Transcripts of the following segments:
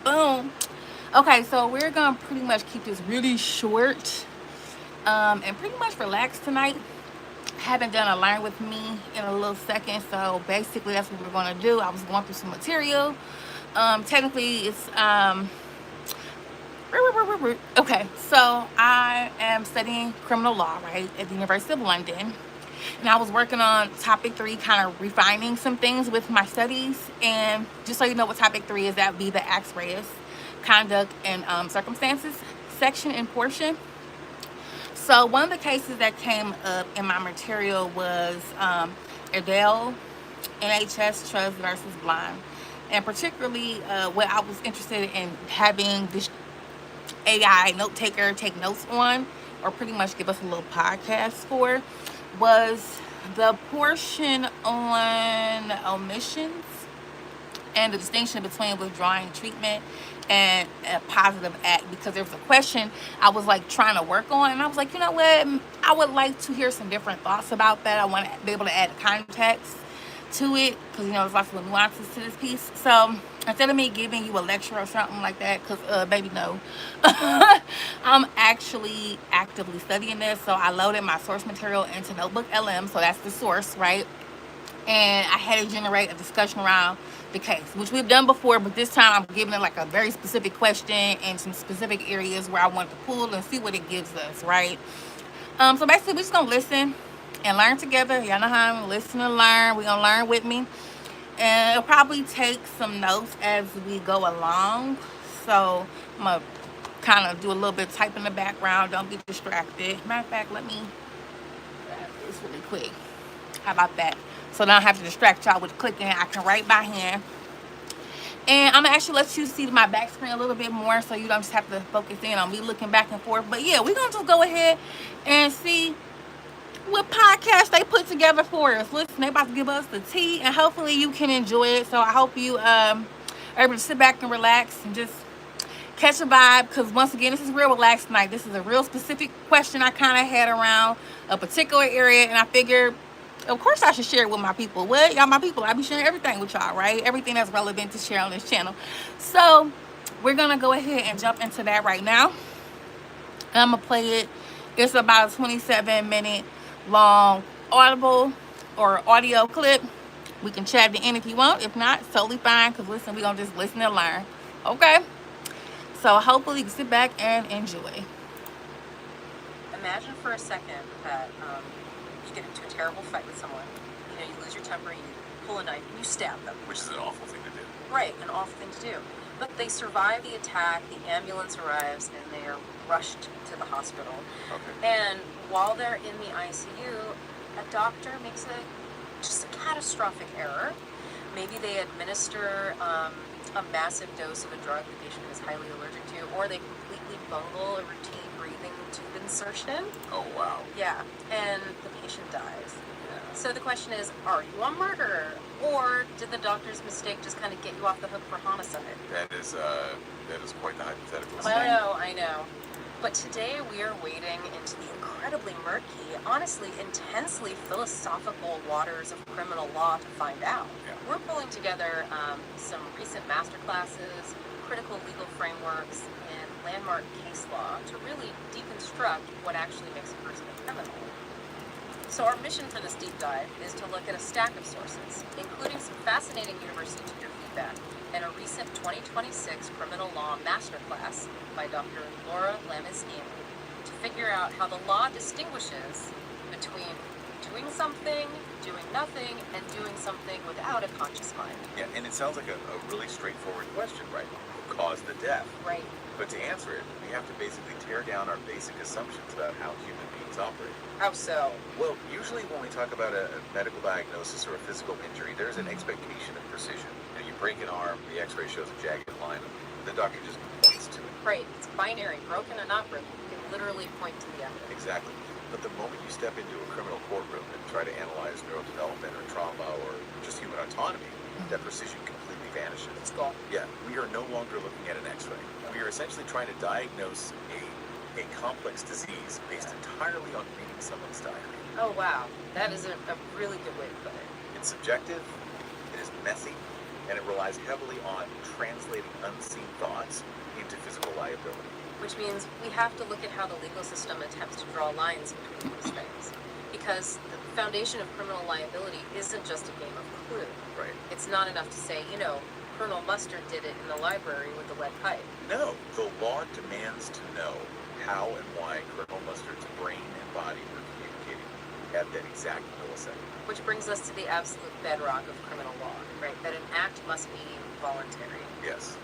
Boom. Okay, so we're gonna pretty much keep this really short, and pretty much relax tonight. Haven't done a learn with me in a little second, so basically that's what we're gonna do. I was going through some material. Technically, it's okay. So I am studying criminal law, right, at the University of London, and I was working on topic 3, kind of refining some things with my studies. And just so you know what topic 3 is, that would be the Actus Reus, conduct and circumstances section and portion. So one of the cases that came up in my material was Airedale NHS Trust versus Blind, and particularly what I was interested in having this AI note taker take notes on, or pretty much give us a little podcast for, was the portion on omissions and the distinction between withdrawing treatment and a positive act. Because there was a question I was like trying to work on, and I was like, you know what, I would like to hear some different thoughts about that. I want to be able to add context to it, because you know there's lots of nuances to this piece. So instead of me giving you a lecture or something like that, because baby, no. I'm actually actively studying this. So I loaded my source material into NotebookLM, so that's the source, right? And I had to generate a discussion around the case, which we've done before, but this time I'm giving it like a very specific question and some specific areas where I want to pull and see what it gives us, right? So basically we're just gonna listen and learn together. Y'all know how I'm listen and learn. We're gonna learn with me, and it'll probably take some notes as we go along. So I'm gonna kind of do a little bit of type in the background. Don't get distracted. Matter of fact, let me grab this really quick. How about that? So now I don't have to distract y'all with clicking. I can write by hand. And I'm gonna actually let you see my back screen a little bit more, so you don't just have to focus in on me looking back and forth. But yeah, we're gonna just go ahead and see what podcast they put together for us. Listen, they about to give us the tea, and hopefully you can enjoy it. So I hope you are able to sit back and relax and just catch a vibe, because once again, this is real relaxed tonight. This is a real specific question I kind of had around a particular area, and I figured, of course, I should share it with my people. What? Y'all my people. I be sharing everything with y'all, right? Everything that's relevant to share on this channel. So we're going to go ahead and jump into that right now. I'm going to play it. It's about a 27-minute long audible or audio clip. We can chat at the end if you want. If not, it's totally fine, because listen, we're going to just listen and learn. Okay? So hopefully you can sit back and enjoy. Imagine for a second that you get into a terrible fight with someone. You know, you lose your temper, you pull a knife, and you stab them. Which is an awful thing to do. Right, an awful thing to do. But they survive the attack, the ambulance arrives, and they are rushed to the hospital. Okay. And while they're in the ICU, a doctor makes just a catastrophic error. Maybe they administer a massive dose of a drug the patient is highly allergic to, or they completely bungle a routine breathing tube insertion. Oh, wow. Yeah, and the patient dies. Yeah. So the question is, are you a murderer? Or did the doctor's mistake just kind of get you off the hook for homicide? That is quite the hypothetical. I know. But today we are wading into the incredibly murky, honestly intensely philosophical waters of criminal law to find out. Yeah. We're pulling together some recent masterclasses, critical legal frameworks, and landmark case law to really deconstruct what actually makes a person a criminal. So our mission for this deep dive is to look at a stack of sources, including some fascinating university tutor feedback and a recent 2026 criminal law masterclass by Dr. Laura Lamizine to figure out how the law distinguishes between doing something, doing nothing, and doing something without a conscious mind. Yeah, and it sounds like a really straightforward question, right? Who caused the death? Right. But to answer it, we have to basically tear down our basic assumptions about how human beings operate. How so? Well, usually when we talk about a medical diagnosis or a physical injury, there's an expectation of precision. You know, you break an arm, the x-ray shows a jagged line, the doctor just points to it. Right. It's binary, broken or not broken. You can literally point to the evidence. Exactly. But the moment you step into a criminal courtroom and try to analyze neurodevelopment or trauma or just human autonomy, that precision completely vanishes. It's gone. Yeah, we are no longer looking at an x-ray. We are essentially trying to diagnose a complex disease based entirely on reading someone's diary. Oh, wow. That is a really good way to put it. It's subjective, it is messy, and it relies heavily on translating unseen thoughts into physical liability. Which means we have to look at how the legal system attempts to draw lines between these things. Because the foundation of criminal liability isn't just a game of Clue. Right. It's not enough to say, Colonel Mustard did it in the library with the lead pipe. No, the law demands to know how and why Colonel Mustard's brain and body were communicating at that exact millisecond. Which brings us to the absolute bedrock of criminal law, right? That an act must be voluntary. Yes.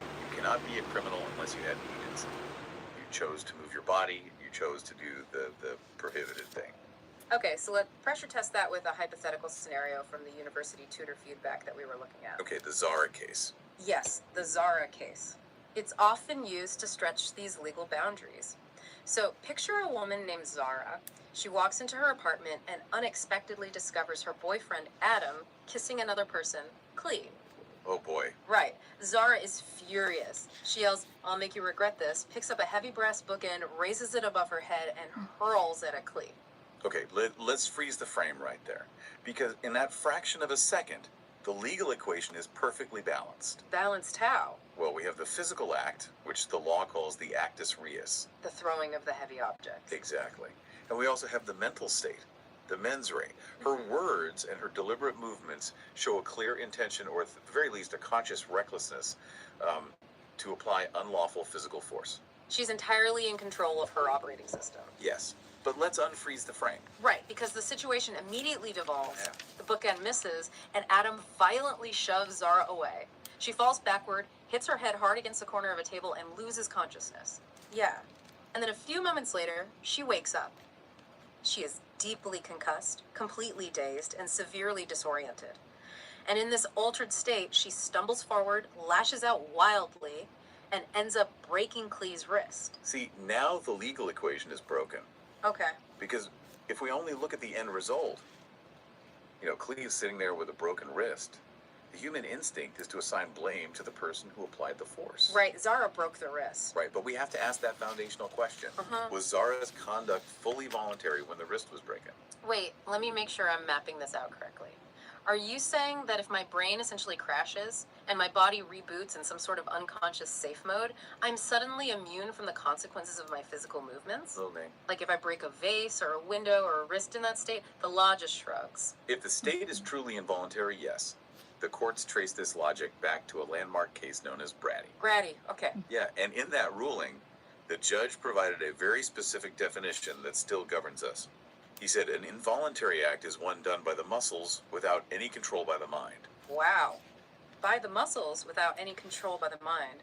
You cannot be a criminal unless you had means. You chose to move your body, you chose to do the prohibited thing. Okay, so let's pressure test that with a hypothetical scenario from the university tutor feedback that we were looking at. Okay, the Zara case. Yes, the Zara case. It's often used to stretch these legal boundaries. So picture a woman named Zara. She walks into her apartment and unexpectedly discovers her boyfriend, Adam, kissing another person, Clee. Oh boy. Right. Zara is furious. She yells, "I'll make you regret this," picks up a heavy brass bookend, raises it above her head, and hurls it at Clee. Okay, let's freeze the frame right there. Because in that fraction of a second, the legal equation is perfectly balanced. Balanced how? Well, we have the physical act, which the law calls the Actus Reus. The throwing of the heavy object. Exactly. And we also have the mental state, the mens rea. Her words and her deliberate movements show a clear intention, or at the very least a conscious recklessness, to apply unlawful physical force. She's entirely in control of her operating system. Yes. But let's unfreeze the frame. Right, because the situation immediately devolves, Yeah. the bookend misses, and Adam violently shoves Zara away. She falls backward, hits her head hard against the corner of a table, and loses consciousness. Yeah. And then a few moments later, she wakes up. She is deeply concussed, completely dazed, and severely disoriented. And in this altered state, she stumbles forward, lashes out wildly, and ends up breaking Clee's wrist. See, now the legal equation is broken. Okay. Because if we only look at the end result, Clee is sitting there with a broken wrist. The human instinct is to assign blame to the person who applied the force. Right, Zara broke the wrist. Right, but we have to ask that foundational question. Uh-huh. Was Zara's conduct fully voluntary when the wrist was broken? Wait, let me make sure I'm mapping this out correctly. Are you saying that if my brain essentially crashes and my body reboots in some sort of unconscious safe mode, I'm suddenly immune from the consequences of my physical movements? Absolutely. Like if I break a vase or a window or a wrist in that state, the law just shrugs. If the state is truly involuntary, yes. The courts trace this logic back to a landmark case known as Brady. Brady, okay. Yeah, and in that ruling, the judge provided a very specific definition that still governs us. He said an involuntary act is one done by the muscles without any control by the mind. Wow. By the muscles without any control by the mind.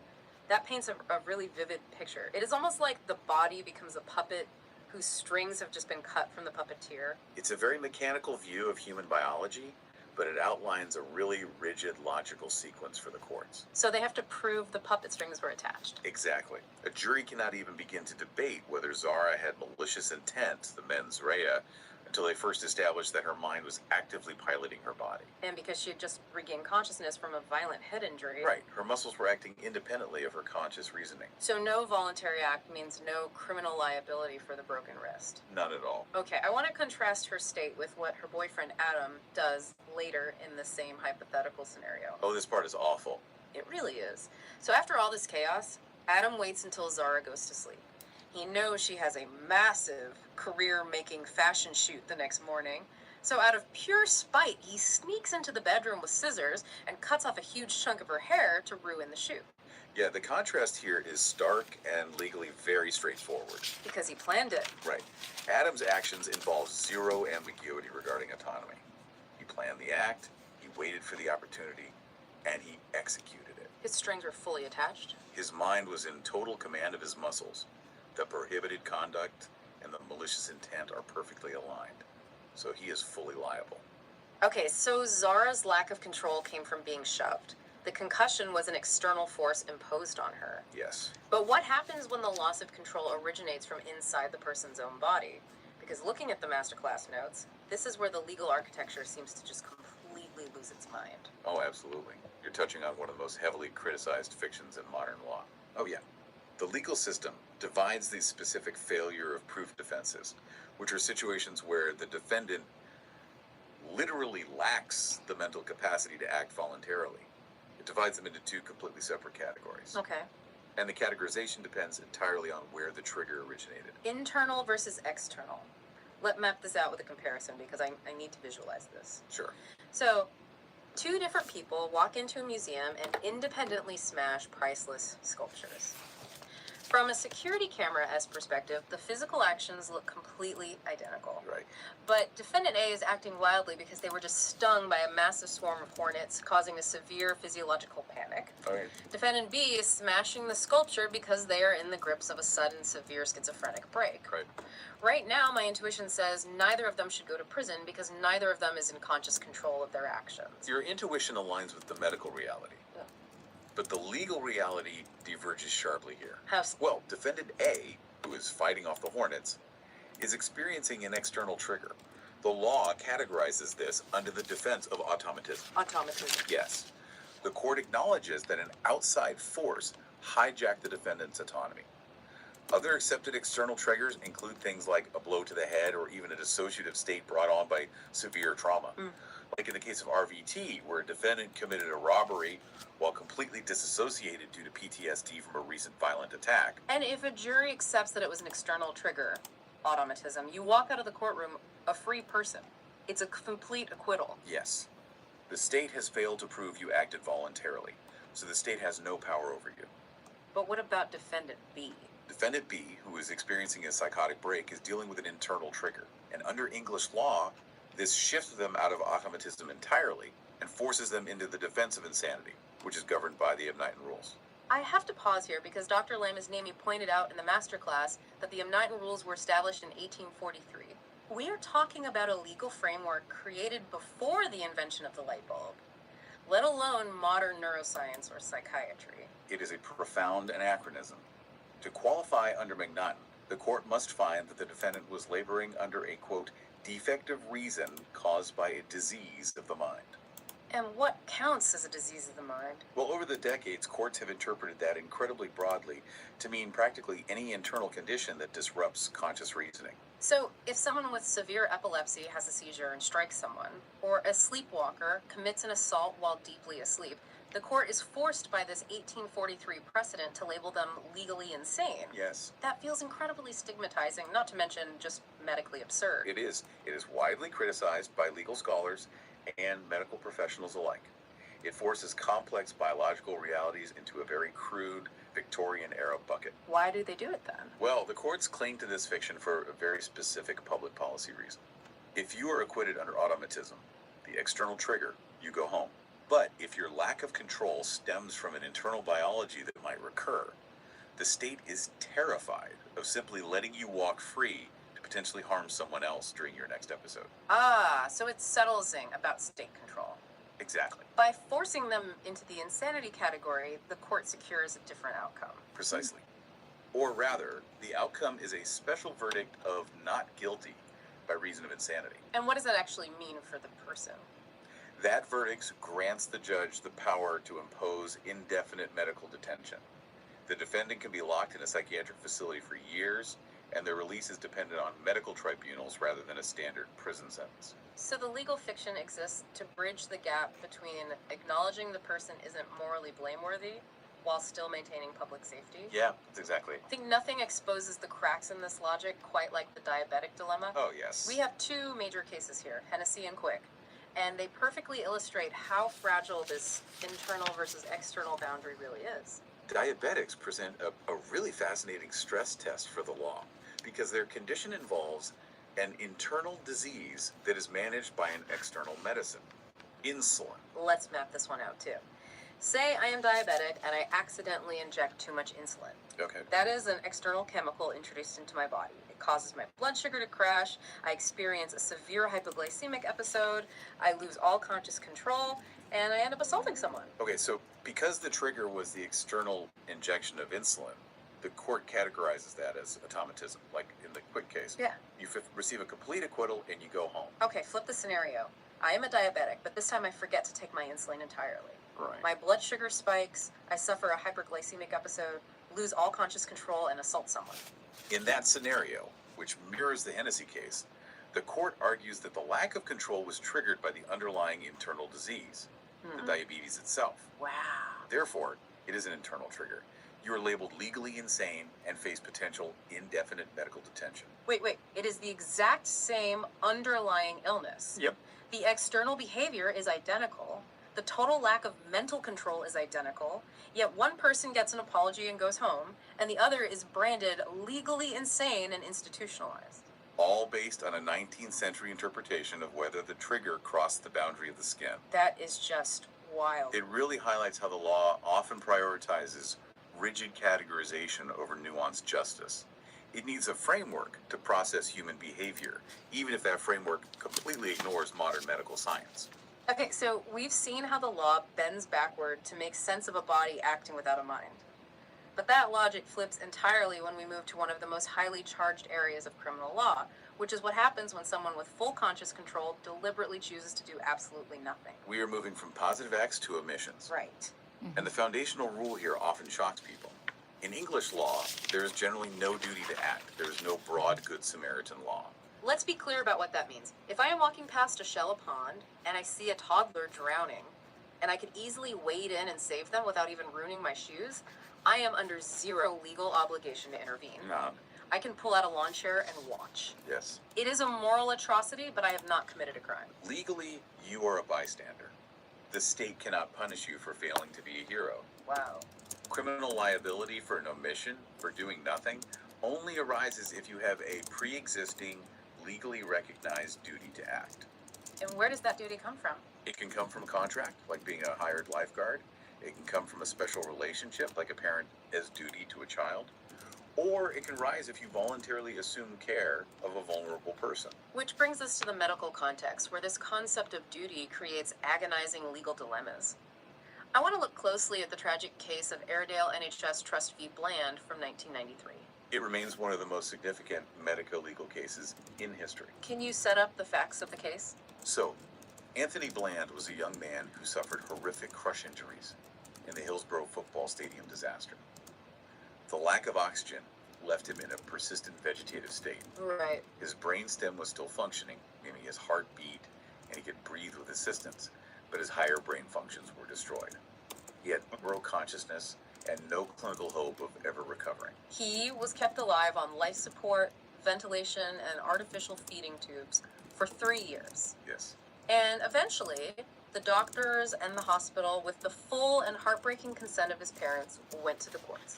That paints a really vivid picture. It is almost like the body becomes a puppet whose strings have just been cut from the puppeteer. It's a very mechanical view of human biology, but it outlines a really rigid logical sequence for the courts. So they have to prove the puppet strings were attached. Exactly. A jury cannot even begin to debate whether Zara had malicious intent, the mens rea, until they first established that her mind was actively piloting her body. And because she had just regained consciousness from a violent head injury. Right. Her muscles were acting independently of her conscious reasoning. So no voluntary act means no criminal liability for the broken wrist. None at all. Okay, I want to contrast her state with what her boyfriend Adam does later in the same hypothetical scenario. Oh, this part is awful. It really is. So after all this chaos, Adam waits until Zara goes to sleep. He knows she has a massive career-making fashion shoot the next morning. So out of pure spite, he sneaks into the bedroom with scissors and cuts off a huge chunk of her hair to ruin the shoot. Yeah, the contrast here is stark and legally very straightforward. Because he planned it. Right. Adam's actions involve zero ambiguity regarding autonomy. He planned the act, he waited for the opportunity, and he executed it. His strings were fully attached. His mind was in total command of his muscles. The prohibited conduct and the malicious intent are perfectly aligned. So he is fully liable. Okay, so Zara's lack of control came from being shoved. The concussion was an external force imposed on her. Yes. But what happens when the loss of control originates from inside the person's own body? Because looking at the masterclass notes, this is where the legal architecture seems to just completely lose its mind. Oh, absolutely. You're touching on one of the most heavily criticized fictions in modern law. Oh, yeah. The legal system divides the specific failure of proof defenses, which are situations where the defendant literally lacks the mental capacity to act voluntarily. divides them into two completely separate categories. Okay. And the categorization depends entirely on where the trigger originated. Internal versus external. Let's map this out with a comparison because I need to visualize this. Sure. So, two different people walk into a museum and independently smash priceless sculptures. From a security camera's perspective, the physical actions look completely identical. Right. But defendant A is acting wildly because they were just stung by a massive swarm of hornets, causing a severe physiological panic. Okay. Defendant B is smashing the sculpture because they are in the grips of a sudden severe schizophrenic break. Right. Right now, my intuition says neither of them should go to prison because neither of them is in conscious control of their actions. Your intuition aligns with the medical reality. Yeah. But the legal reality diverges sharply here. How Well, defendant A, who is fighting off the hornets, is experiencing an external trigger. The law categorizes this under the defense of automatism. automatism. Yes. The court acknowledges that an outside force hijacked the defendant's autonomy. Other accepted external triggers include things like a blow to the head or even a dissociative state brought on by severe trauma. Like in the case of RVT, where a defendant committed a robbery while completely disassociated due to PTSD from a recent violent attack. And if a jury accepts that it was an external trigger, automatism, you walk out of the courtroom a free person. It's a complete acquittal. Yes. The state has failed to prove you acted voluntarily, so the state has no power over you. But what about defendant B? Defendant B, who is experiencing a psychotic break, is dealing with an internal trigger. And under English law, this shifts them out of automatism entirely and forces them into the defense of insanity, which is governed by the Omnitin rules. I have to pause here because Dr. Lamasnami pointed out in the masterclass that the Omnitin rules were established in 1843. We are talking about a legal framework created before the invention of the light bulb, let alone modern neuroscience or psychiatry. It is a profound anachronism. To qualify under McNaughton, the court must find that the defendant was laboring under a, quote, defective reason caused by a disease of the mind. And what counts as a disease of the mind? Well, over the decades, courts have interpreted that incredibly broadly to mean practically any internal condition that disrupts conscious reasoning. So, if someone with severe epilepsy has a seizure and strikes someone, or a sleepwalker commits an assault while deeply asleep, the court is forced by this 1843 precedent to label them legally insane. Yes, That feels incredibly stigmatizing, not to mention just medically absurd. it is. It is widely criticized by legal scholars and medical professionals alike. It forces complex biological realities into a very crude Victorian-era bucket. Why do they do it then? Well, the courts cling to this fiction for a very specific public policy reason. If you are acquitted under automatism, the external trigger, you go home. But if your lack of control stems from an internal biology that might recur, the state is terrified of simply letting you walk free to potentially harm someone else during your next episode. Ah, so it's settlesing about state control. Exactly. By forcing them into the insanity category, the court secures a different outcome. Precisely. Or rather, the outcome is a special verdict of not guilty by reason of insanity. And what does that actually mean for the person? That verdict grants the judge the power to impose indefinite medical detention. The defendant can be locked in a psychiatric facility for years, and their release is dependent on medical tribunals rather than a standard prison sentence. So the legal fiction exists to bridge the gap between acknowledging the person isn't morally blameworthy while still maintaining public safety. Yeah, that's exactly. I think nothing exposes the cracks in this logic quite like the diabetic dilemma. Oh, yes. We have two major cases here, Hennessy and Quick, and they perfectly illustrate how fragile this internal versus external boundary really is. Diabetics present a really fascinating stress test for the law because their condition involves an internal disease that is managed by an external medicine, insulin. Let's map this one out too. Say I am diabetic and I accidentally inject too much insulin. Okay. That is an external chemical introduced into my body. It causes my blood sugar to crash, I experience a severe hypoglycemic episode, I lose all conscious control, and I end up assaulting someone. Okay, so because the trigger was the external injection of insulin, the court categorizes that as automatism, like in the Quick case. Yeah. You receive a complete acquittal and you go home. Okay, flip the scenario. I am a diabetic, but this time I forget to take my insulin entirely. Right. My blood sugar spikes, I suffer a hyperglycemic episode, lose all conscious control, and assault someone. In that scenario, which mirrors the Hennessy case, the court argues that the lack of control was triggered by the underlying internal disease. the diabetes itself. Wow. Therefore, it is an internal trigger. You are labeled legally insane and face potential indefinite medical detention. Wait. It is the exact same underlying illness. Yep. The external behavior is identical. The total lack of mental control is identical. Yet one person gets an apology and goes home, and the other is branded legally insane and institutionalized. All based on a 19th century interpretation of whether the trigger crossed the boundary of the skin. That is just wild. It really highlights how the law often prioritizes rigid categorization over nuanced justice. It needs a framework to process human behavior, even if that framework completely ignores modern medical science. Okay, so we've seen how the law bends backward to make sense of a body acting without a mind. But that logic flips entirely when we move to one of the most highly charged areas of criminal law, which is what happens when someone with full conscious control deliberately chooses to do absolutely nothing. We are moving from positive acts to omissions. Right. And the foundational rule here often shocks people. In English law, there is generally no duty to act. There is no broad Good Samaritan law. Let's be clear about what that means. If I am walking past a shallow pond and I see a toddler drowning, and I could easily wade in and save them without even ruining my shoes, I am under zero legal obligation to intervene. None. I can pull out a lawn chair and watch. Yes. It is a moral atrocity, but I have not committed a crime. Legally, you are a bystander. The state cannot punish you for failing to be a hero. Wow. Criminal liability for an omission, for doing nothing, only arises if you have a pre-existing, legally recognized duty to act. And where does that duty come from? It can come from a contract, like being a hired lifeguard. It can come from a special relationship, like a parent as duty to a child. Or it can rise if you voluntarily assume care of a vulnerable person. Which brings us to the medical context, where this concept of duty creates agonizing legal dilemmas. I want to look closely at the tragic case of Airedale NHS Trust v. Bland from 1993. It remains one of the most significant medico-legal cases in history. Can you set up the facts of the case? So, Anthony Bland was a young man who suffered horrific crush injuries in the Hillsborough football stadium disaster. The lack of oxygen left him in a persistent vegetative state. Right. His brainstem was still functioning, meaning his heart beat and he could breathe with assistance, but his higher brain functions were destroyed. He had zero consciousness and no clinical hope of ever recovering. He was kept alive on life support, ventilation, and artificial feeding tubes for 3 years. Yes. And eventually, the doctors and the hospital, with the full and heartbreaking consent of his parents, went to the courts.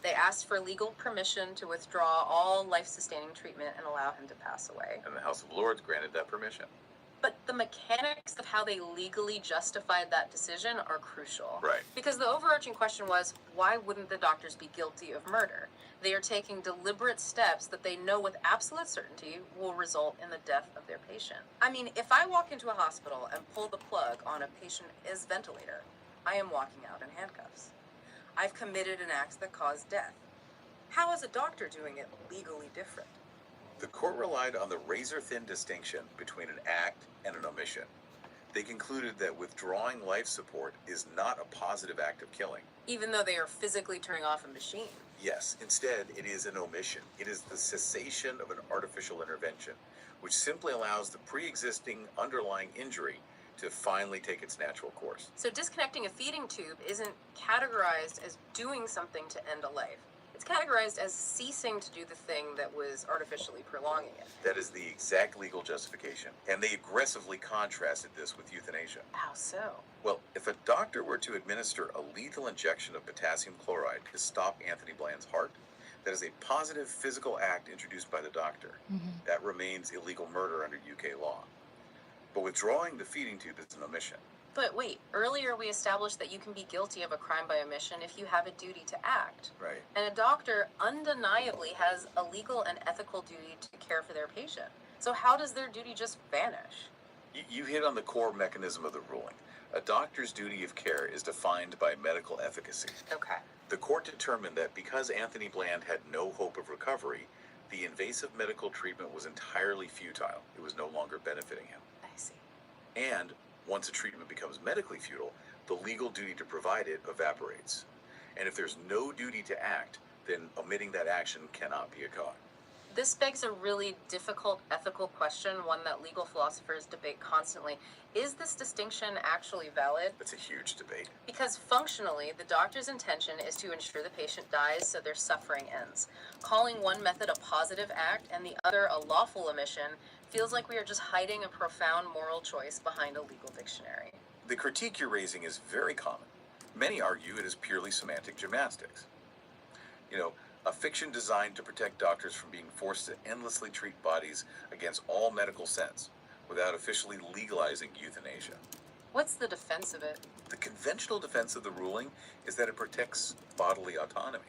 They asked for legal permission to withdraw all life-sustaining treatment and allow him to pass away. And the House of Lords granted that permission. But the mechanics of how they legally justified that decision are crucial. Right. Because the overarching question was, why wouldn't the doctors be guilty of murder? They are taking deliberate steps that they know with absolute certainty will result in the death of their patient. I mean, if I walk into a hospital and pull the plug on a patient's ventilator, I am walking out in handcuffs. I've committed an act that caused death. How is a doctor doing it legally different? The court relied on the razor-thin distinction between an act and an omission. They concluded that withdrawing life support is not a positive act of killing. Even though they are physically turning off a machine. Yes, instead, it is an omission. It is the cessation of an artificial intervention, which simply allows the pre-existing underlying injury to finally take its natural course. So disconnecting a feeding tube isn't categorized as doing something to end a life. It's categorized as ceasing to do the thing that was artificially prolonging it. That is the exact legal justification, and they aggressively contrasted this with euthanasia. How so? Well, if a doctor were to administer a lethal injection of potassium chloride to stop Anthony Bland's heart, that is a positive physical act introduced by the doctor. That remains illegal murder under UK law. But withdrawing the feeding tube is an omission. But wait, earlier we established that you can be guilty of a crime by omission if you have a duty to act. Right. And a doctor undeniably has a legal and ethical duty to care for their patient. So how does their duty just vanish? You hit on the core mechanism of the ruling. A doctor's duty of care is defined by medical efficacy. Okay. The court determined that because Anthony Bland had no hope of recovery, the invasive medical treatment was entirely futile. It was no longer benefiting him. I see. And once a treatment becomes medically futile, the legal duty to provide it evaporates. And if there's no duty to act, then omitting that action cannot be a crime. This begs a really difficult ethical question, one that legal philosophers debate constantly. Is this distinction actually valid? It's a huge debate. Because functionally, the doctor's intention is to ensure the patient dies so their suffering ends. Calling one method a positive act and the other a lawful omission feels like we are just hiding a profound moral choice behind a legal dictionary. The critique you're raising is very common. Many argue it is purely semantic gymnastics. A fiction designed to protect doctors from being forced to endlessly treat bodies against all medical sense without officially legalizing euthanasia. What's the defense of it? The conventional defense of the ruling is that it protects bodily autonomy.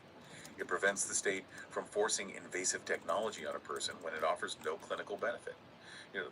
It prevents the state from forcing invasive technology on a person when it offers no clinical benefit.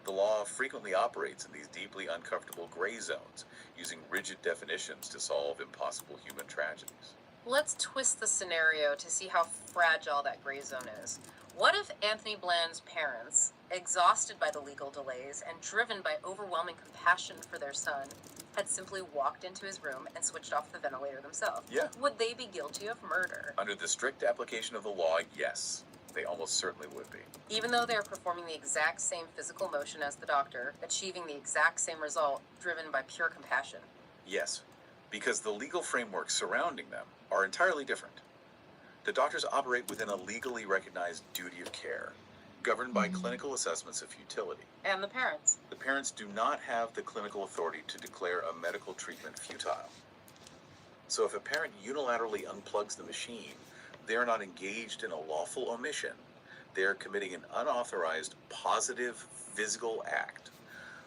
The law frequently operates in these deeply uncomfortable gray zones, using rigid definitions to solve impossible human tragedies. Let's twist the scenario to see how fragile that gray zone is. What if Anthony Bland's parents, exhausted by the legal delays and driven by overwhelming compassion for their son, had simply walked into his room and switched off the ventilator themselves? Yeah. Would they be guilty of murder? Under the strict application of the law, yes, they almost certainly would be. Even though they are performing the exact same physical motion as the doctor, achieving the exact same result, driven by pure compassion. Yes, because the legal frameworks surrounding them are entirely different. The doctors operate within a legally recognized duty of care, governed by clinical assessments of futility. And the parents. The parents do not have the clinical authority to declare a medical treatment futile. So if a parent unilaterally unplugs the machine, they are not engaged in a lawful omission. They are committing an unauthorized positive physical act,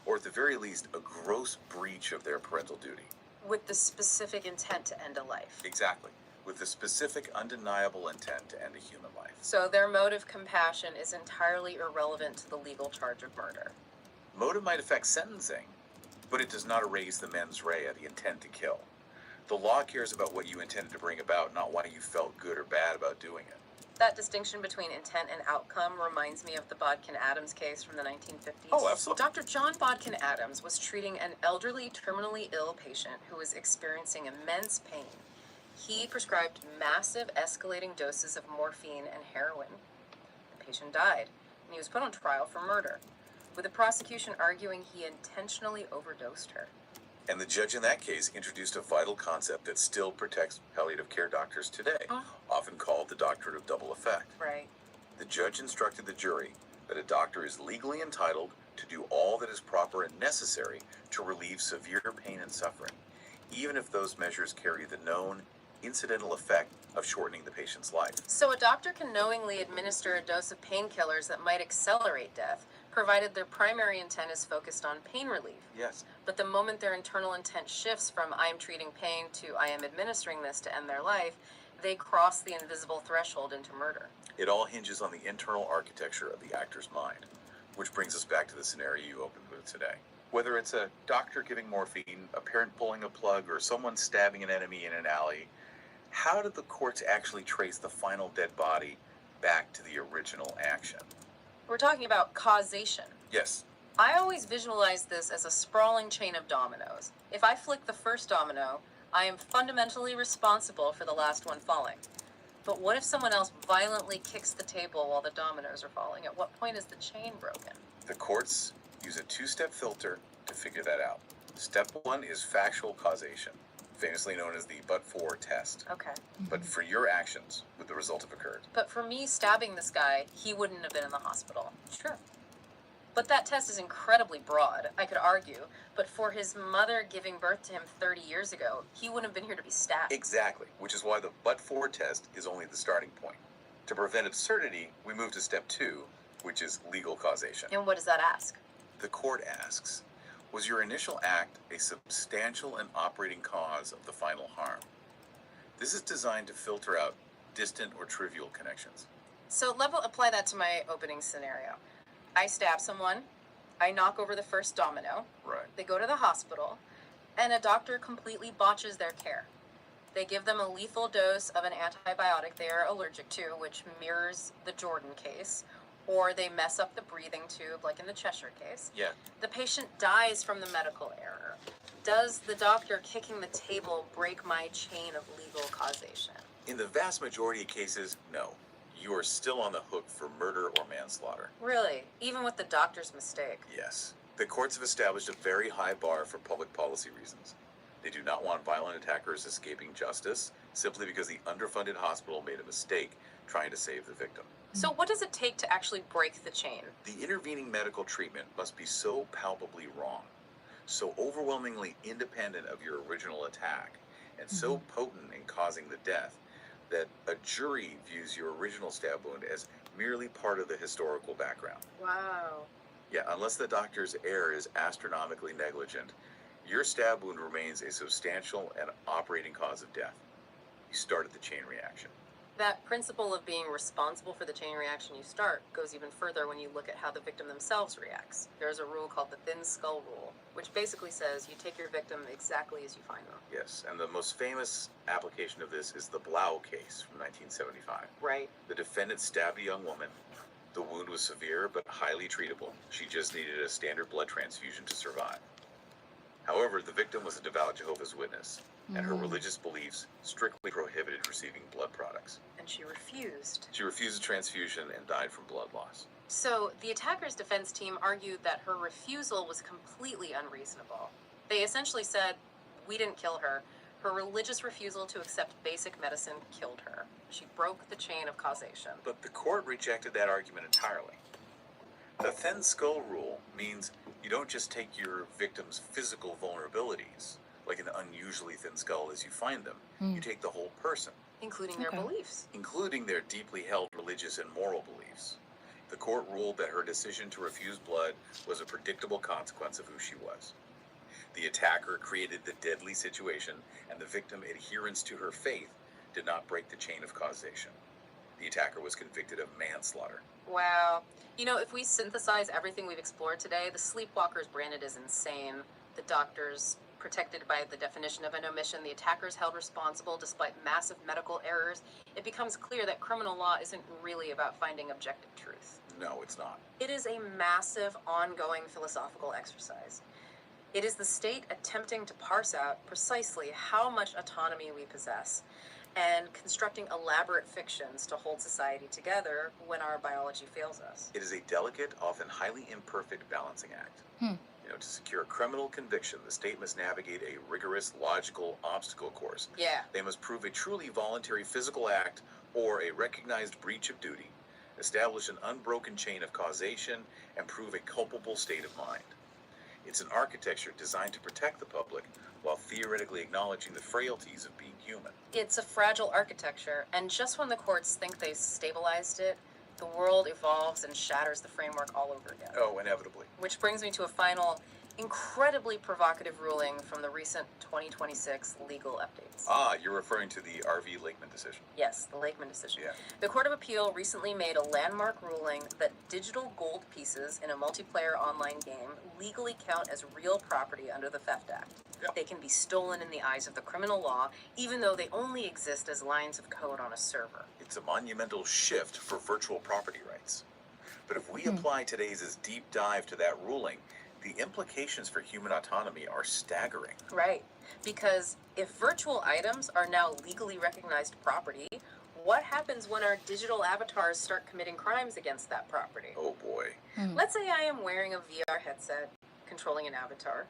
or at the very least, a gross breach of their parental duty. With the specific intent to end a life. Exactly, with the specific undeniable intent to end a human life. So their motive compassion is entirely irrelevant to the legal charge of murder. Motive might affect sentencing, but it does not erase the mens rea, the intent to kill. The law cares about what you intended to bring about, not why you felt good or bad about doing it. That distinction between intent and outcome reminds me of the Bodkin-Adams case from the 1950s. Oh, absolutely. Dr. John Bodkin-Adams was treating an elderly, terminally ill patient who was experiencing immense pain. He prescribed massive escalating doses of morphine and heroin. The patient died, and he was put on trial for murder, with the prosecution arguing he intentionally overdosed her. And the judge in that case introduced a vital concept that still protects palliative care doctors today, often called the doctrine of double effect. Right. The judge instructed the jury that a doctor is legally entitled to do all that is proper and necessary to relieve severe pain and suffering, even if those measures carry the known incidental effect of shortening the patient's life. So a doctor can knowingly administer a dose of painkillers that might accelerate death, provided their primary intent is focused on pain relief. Yes. But the moment their internal intent shifts from I am treating pain to I am administering this to end their life, they cross the invisible threshold into murder. It all hinges on the internal architecture of the actor's mind, which brings us back to the scenario you opened with today. Whether it's a doctor giving morphine, a parent pulling a plug, or someone stabbing an enemy in an alley, how did the courts actually trace the final dead body back to the original action? We're talking about causation. Yes. I always visualize this as a sprawling chain of dominoes. If I flick the first domino, I am fundamentally responsible for the last one falling. But what if someone else violently kicks the table while the dominoes are falling? At what point is the chain broken? The courts use a two-step filter to figure that out. Step one is factual causation, famously known as the but-for test. Okay. But for your actions, would the result have occurred? But for me stabbing this guy, he wouldn't have been in the hospital. Sure. But that test is incredibly broad, I could argue. But for his mother giving birth to him 30 years ago, he wouldn't have been here to be stabbed. Exactly, which is why the but-for test is only the starting point. To prevent absurdity, we move to step two, which is legal causation. And what does that ask? The court asks, was your initial act a substantial and operating cause of the final harm? This is designed to filter out distant or trivial connections. So apply that to my opening scenario. I stab someone, I knock over the first domino, Right. they go to the hospital, and a doctor completely botches their care. They give them a lethal dose of an antibiotic they are allergic to, which mirrors the Jordan case, or they mess up the breathing tube, like in the Cheshire case. Yeah. The patient dies from the medical error. Does the doctor kicking the table break my chain of legal causation? In the vast majority of cases, no. you are still on the hook for murder or manslaughter. Really? Even with the doctor's mistake? Yes. The courts have established a very high bar for public policy reasons. They do not want violent attackers escaping justice simply because the underfunded hospital made a mistake trying to save the victim. So what does it take to actually break the chain? The intervening medical treatment must be so palpably wrong, so overwhelmingly independent of your original attack, and so potent in causing the death that a jury views your original stab wound as merely part of the historical background. Wow. Yeah, unless the doctor's error is astronomically negligent, your stab wound remains a substantial and operating cause of death. You started the chain reaction. That principle of being responsible for the chain reaction you start goes even further when you look at how the victim themselves reacts. There's a rule called the thin skull rule, which basically says you take your victim exactly as you find them. Yes, and the most famous application of this is the Blau case from 1975. Right. The defendant stabbed a young woman. The wound was severe but highly treatable. She just needed a standard blood transfusion to survive. However, the victim was a devout Jehovah's Witness, and her religious beliefs strictly prohibited receiving blood products. And she refused. She refused a transfusion and died from blood loss. So the attacker's defense team argued that her refusal was completely unreasonable. They essentially said, we didn't kill her. Her religious refusal to accept basic medicine killed her. She broke the chain of causation. But the court rejected that argument entirely. The thin skull rule means you don't just take your victim's physical vulnerabilities, like an unusually thin skull as you find them. You take the whole person, Including their beliefs. including their deeply held religious and moral beliefs. The court ruled that her decision to refuse blood was a predictable consequence of who she was. The attacker created the deadly situation, and the victim's adherence to her faith did not break the chain of causation. The attacker was convicted of manslaughter. Wow. You know, if we synthesize everything we've explored today, the sleepwalkers branded as insane, the doctors protected by the definition of an omission, the attackers held responsible despite massive medical errors, it becomes clear that criminal law isn't really about finding objective truth. No, it's not. It is a massive, ongoing philosophical exercise. It is the state attempting to parse out precisely how much autonomy we possess and constructing elaborate fictions to hold society together when our biology fails us. It is a delicate, often highly imperfect balancing act. To secure a criminal conviction, the state must navigate a rigorous, logical obstacle course. Yeah. They must prove a truly voluntary physical act or a recognized breach of duty, establish an unbroken chain of causation, and prove a culpable state of mind. It's an architecture designed to protect the public while theoretically acknowledging the frailties of being human. It's a fragile architecture, and just when the courts think they've stabilized it, the world evolves and shatters the framework all over again. Oh, inevitably. Which brings me to a final, incredibly provocative ruling from the recent 2026 legal updates. Ah, you're referring to the R.V. Lakeman decision. Yes, the Lakeman decision. Yeah. The Court of Appeal recently made a landmark ruling that digital gold pieces in a multiplayer online game legally count as real property under the Theft Act. Yeah. They can be stolen in the eyes of the criminal law, even though they only exist as lines of code on a server. It's a monumental shift for virtual property rights. But if we apply today's deep dive to that ruling, the implications for human autonomy are staggering. Right, because if virtual items are now legally recognized property, what happens when our digital avatars start committing crimes against that property? Oh boy. Let's say I am wearing a VR headset, controlling an avatar.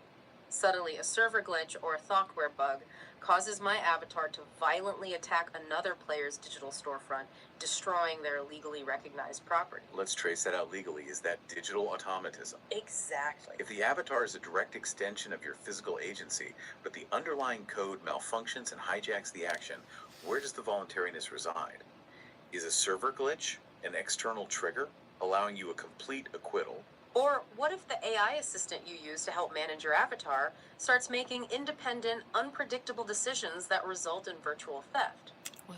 Suddenly, a server glitch or a software bug causes my avatar to violently attack another player's digital storefront, destroying their legally recognized property. Let's trace that out legally. Is that digital automatism? Exactly. If the avatar is a direct extension of your physical agency, but the underlying code malfunctions and hijacks the action, where does the voluntariness reside? Is a server glitch an external trigger, allowing you a complete acquittal? Or what if the AI assistant you use to help manage your avatar starts making independent, unpredictable decisions that result in virtual theft?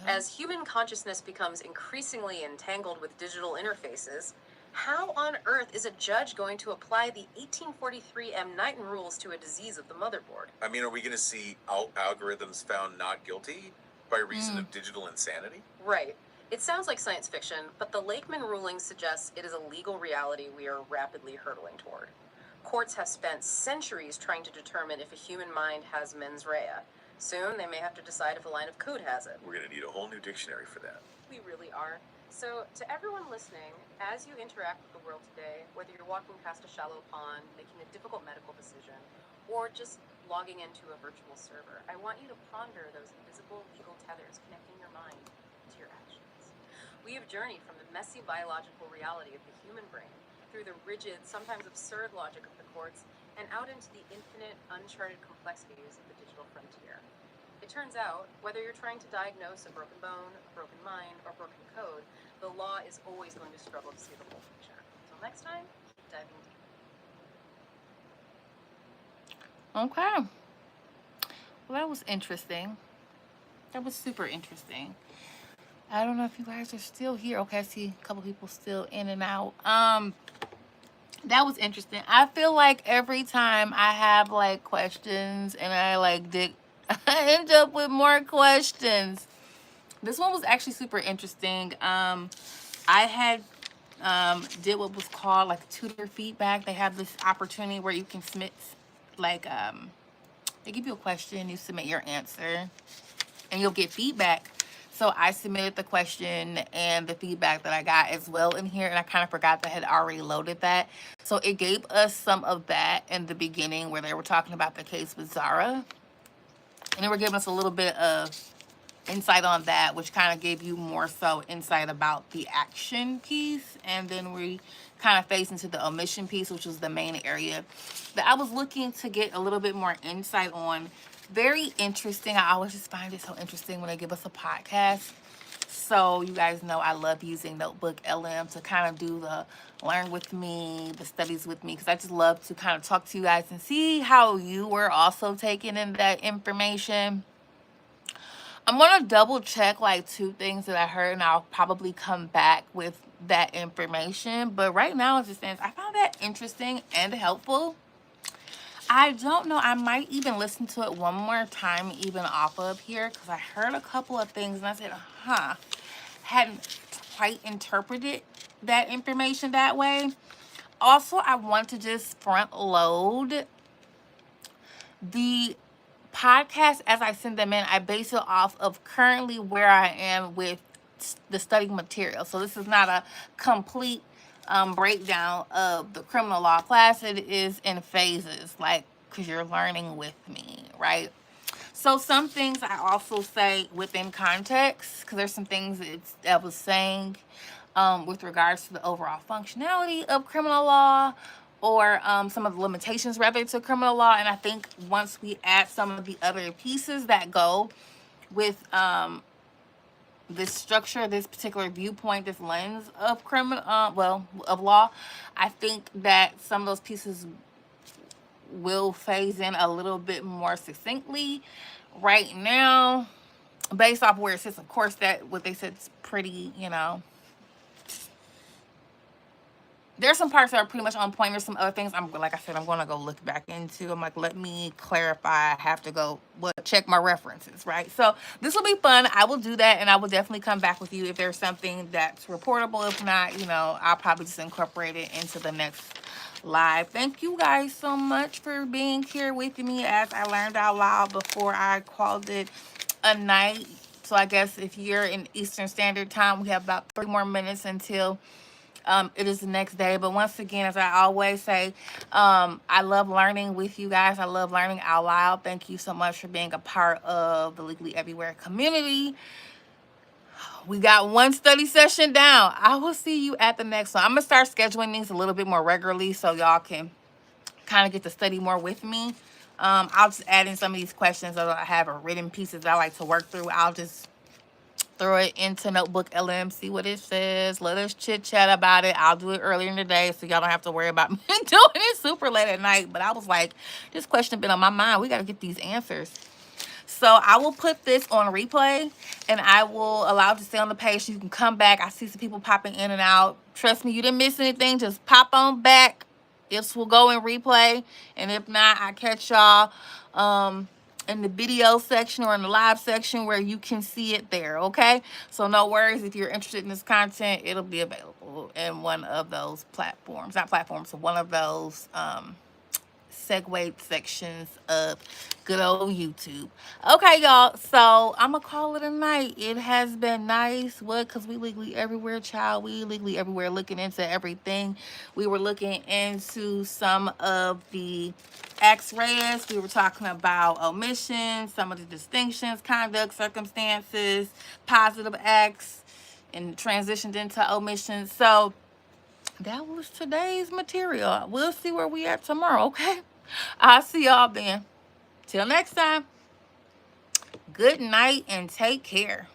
As human consciousness becomes increasingly entangled with digital interfaces, how on earth is a judge going to apply the 1843 M. Knighton rules to a disease of the motherboard? I mean, are we going to see algorithms found not guilty by reason of digital insanity? Right. It sounds like science fiction, but the Lakeman ruling suggests it is a legal reality we are rapidly hurtling toward. Courts have spent centuries trying to determine if a human mind has mens rea. Soon, they may have to decide if a line of code has it. We're going to need a whole new dictionary for that. We really are. So, to everyone listening, as you interact with the world today, whether you're walking past a shallow pond, making a difficult medical decision, or just logging into a virtual server, I want you to ponder those invisible legal tethers connecting your mind to your actions. We have journeyed from the messy biological reality of the human brain through the rigid, sometimes absurd logic of the courts and out into the infinite, uncharted complexities of the digital frontier. It turns out, whether you're trying to diagnose a broken bone, a broken mind, or broken code, the law is always going to struggle to see the whole picture. Until next time, keep diving deep. Okay. Well, that was interesting. That was super interesting. I don't know if you guys are still here. Okay, I see a couple people still in and out. That was interesting. I feel like every time I have like questions and I like dig, I end up with more questions. This one was actually super interesting. I had did what was called like tutor feedback. They have this opportunity where you can submit like they give you a question, you submit your answer, and you'll get feedback. So I submitted the question and the feedback that I got as well in here, and I kind of forgot that I had already loaded that. So it gave us some of that in the beginning where they were talking about the case with Zara, and they were giving us a little bit of insight on that, which kind of gave you more so insight about the action piece. And then we kind of phased into the omission piece, which was the main area that I was looking to get a little bit more insight on. Very interesting. I always just find it so interesting when they give us a podcast. So you guys know I love using NotebookLM to kind of do the learn with me, the studies with me, because I just love to kind of talk to you guys and see how you were also taking in that information. I'm going to double check like 2 things that I heard, and I'll probably come back with that information. But right now, as it stands, I found that interesting and helpful. I don't know. I might even listen to it one more time, even off of here, because I heard a couple of things and I said, hadn't quite interpreted that information that way. Also, I want to just front load the podcast as I send them in. I base it off of currently where I am with the study material. So this is not a complete breakdown of the criminal law class. It is in phases, like, because you're learning with me, right? So some things I also say within context, because there's some things I was saying with regards to the overall functionality of criminal law, or some of the limitations rather to criminal law. And I think once we add some of the other pieces that go with this structure, this particular viewpoint, this lens of criminal, of law, I think that some of those pieces will phase in a little bit more succinctly. Right now, based off where it sits, of course, that what they said is pretty, there's some parts that are pretty much on point. There's some other things like I said, I'm going to go look back into. I'm like, let me clarify. I have to go check my references, right? So this will be fun. I will do that, and I will definitely come back with you if there's something that's reportable. If not, I'll probably just incorporate it into the next live. Thank you guys so much for being here with me as I learned out loud before I called it a night. So I guess if you're in Eastern Standard Time, we have about 3 more minutes until it is the next day. But once again, as I always say, I love learning with you guys. I love learning out loud. Thank you so much for being a part of the Legally Everywhere community. We got 1 study session down. I will see you at the next one. I'm going to start scheduling these a little bit more regularly so y'all can kind of get to study more with me. I'll just add in some of these questions that I have or written pieces that I like to work through. I'll just throw it into NotebookLM, see what it says. Let us chit chat about it. I'll do it earlier in the day so y'all don't have to worry about me doing it super late at night. But I was like, this question been on my mind. We got to get these answers. So I will put this on replay, and I will allow it to stay on the page so you can come back. I see some people popping in and out. Trust me, you didn't miss anything. Just pop on back. This will go in replay, and if not, I catch y'all in the video section or in the live section where you can see it there, okay? So no worries. If you're interested in this content, it'll be available in one of those platforms. Not platforms, so one of those segued sections of good old YouTube. Okay, y'all. So I'm gonna call it a night. It has been nice. What? Cause we legally everywhere, child. We legally everywhere, looking into everything. We were looking into some of the Actus Reus. We were talking about omissions, some of the distinctions, conduct, circumstances, positive acts, and transitioned into omissions. So that was today's material. We'll see where we at tomorrow, okay? I'll see y'all then. Till next time, good night and take care.